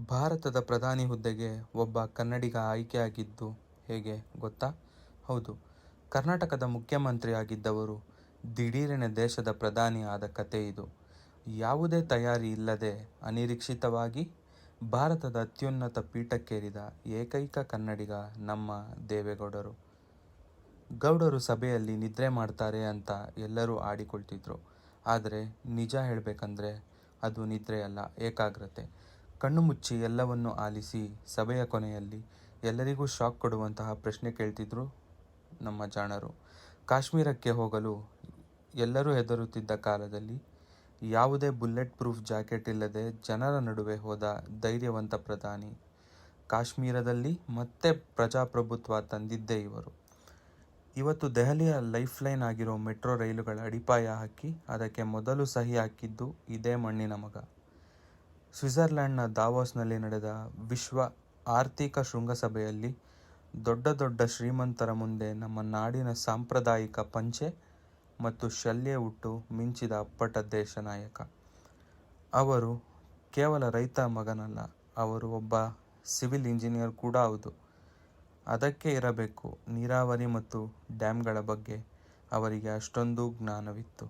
ಭಾರತದ ಪ್ರಧಾನಿ ಹುದ್ದೆಗೆ ಒಬ್ಬ ಕನ್ನಡಿಗ ಆಯ್ಕೆಯಾಗಿದ್ದು ಹೇಗೆ ಗೊತ್ತಾ? ಹೌದು, ಕರ್ನಾಟಕದ ಮುಖ್ಯಮಂತ್ರಿಯಾಗಿದ್ದವರು ದಿಢೀರನೆ ದೇಶದ ಪ್ರಧಾನಿ ಆದ ಕತೆ ಇದು. ಯಾವುದೇ ತಯಾರಿ ಇಲ್ಲದೆ ಅನಿರೀಕ್ಷಿತವಾಗಿ ಭಾರತದ ಅತ್ಯುನ್ನತ ಪೀಠಕ್ಕೇರಿದ ಏಕೈಕ ಕನ್ನಡಿಗ ನಮ್ಮ ದೇವೇಗೌಡರು. ಗೌಡರು ಸಭೆಯಲ್ಲಿ ನಿದ್ರೆ ಮಾಡ್ತಾರೆ ಅಂತ ಎಲ್ಲರೂ ಆಡಿಕೊಳ್ತಿದ್ರು. ಆದರೆ ನಿಜ ಹೇಳಬೇಕಂದ್ರೆ ಅದು ನಿದ್ರೆಯಲ್ಲ, ಏಕಾಗ್ರತೆ. ಕಣ್ಣು ಮುಚ್ಚಿ ಎಲ್ಲವನ್ನೂ ಆಲಿಸಿ ಸಭೆಯ ಕೊನೆಯಲ್ಲಿ ಎಲ್ಲರಿಗೂ ಶಾಕ್ ಕೊಡುವಂತಹ ಪ್ರಶ್ನೆ ಕೇಳ್ತಿದ್ರು ನಮ್ಮ ಜಾಣರು. ಕಾಶ್ಮೀರಕ್ಕೆ ಹೋಗಲು ಎಲ್ಲರೂ ಹೆದರುತ್ತಿದ್ದ ಕಾಲದಲ್ಲಿ ಯಾವುದೇ ಬುಲೆಟ್ ಪ್ರೂಫ್ ಜಾಕೆಟ್ ಇಲ್ಲದೆ ಜನರ ನಡುವೆ ಹೋದ ಧೈರ್ಯವಂತ ಪ್ರಧಾನಿ. ಕಾಶ್ಮೀರದಲ್ಲಿ ಮತ್ತೆ ಪ್ರಜಾಪ್ರಭುತ್ವ ತಂದಿದ್ದೇ ಇವರು. ಇವತ್ತು ದೆಹಲಿಯ ಲೈಫ್ ಲೈನ್ ಆಗಿರೋ ಮೆಟ್ರೋ ರೈಲುಗಳ ಅಡಿಪಾಯ ಹಾಕಿ ಅದಕ್ಕೆ ಮೊದಲು ಸಹಿ ಹಾಕಿದ್ದು ಇದೇ ಮಣ್ಣಿನ ಮಗ. ಸ್ವಿಟ್ಜರ್ಲೆಂಡ್ನ ದಾವೋಸ್ನಲ್ಲಿ ನಡೆದ ವಿಶ್ವ ಆರ್ಥಿಕ ಶೃಂಗಸಭೆಯಲ್ಲಿ ದೊಡ್ಡ ದೊಡ್ಡ ಶ್ರೀಮಂತರ ಮುಂದೆ ನಮ್ಮ ನಾಡಿನ ಸಾಂಪ್ರದಾಯಿಕ ಪಂಚೆ ಮತ್ತು ಶಲ್ಯ ಉಟ್ಟು ಮಿಂಚಿದ ಅಪ್ಪಟ ದೇಶ ನಾಯಕ. ಅವರು ಕೇವಲ ರೈತ ಮಗನಲ್ಲ, ಅವರು ಒಬ್ಬ ಸಿವಿಲ್ ಇಂಜಿನಿಯರ್ ಕೂಡ ಹೌದು. ಅದಕ್ಕೆ ಇರಬೇಕು ನೀರಾವರಿ ಮತ್ತು ಡ್ಯಾಮ್ಗಳ ಬಗ್ಗೆ ಅವರಿಗೆ ಅಷ್ಟೊಂದು ಜ್ಞಾನವಿತ್ತು.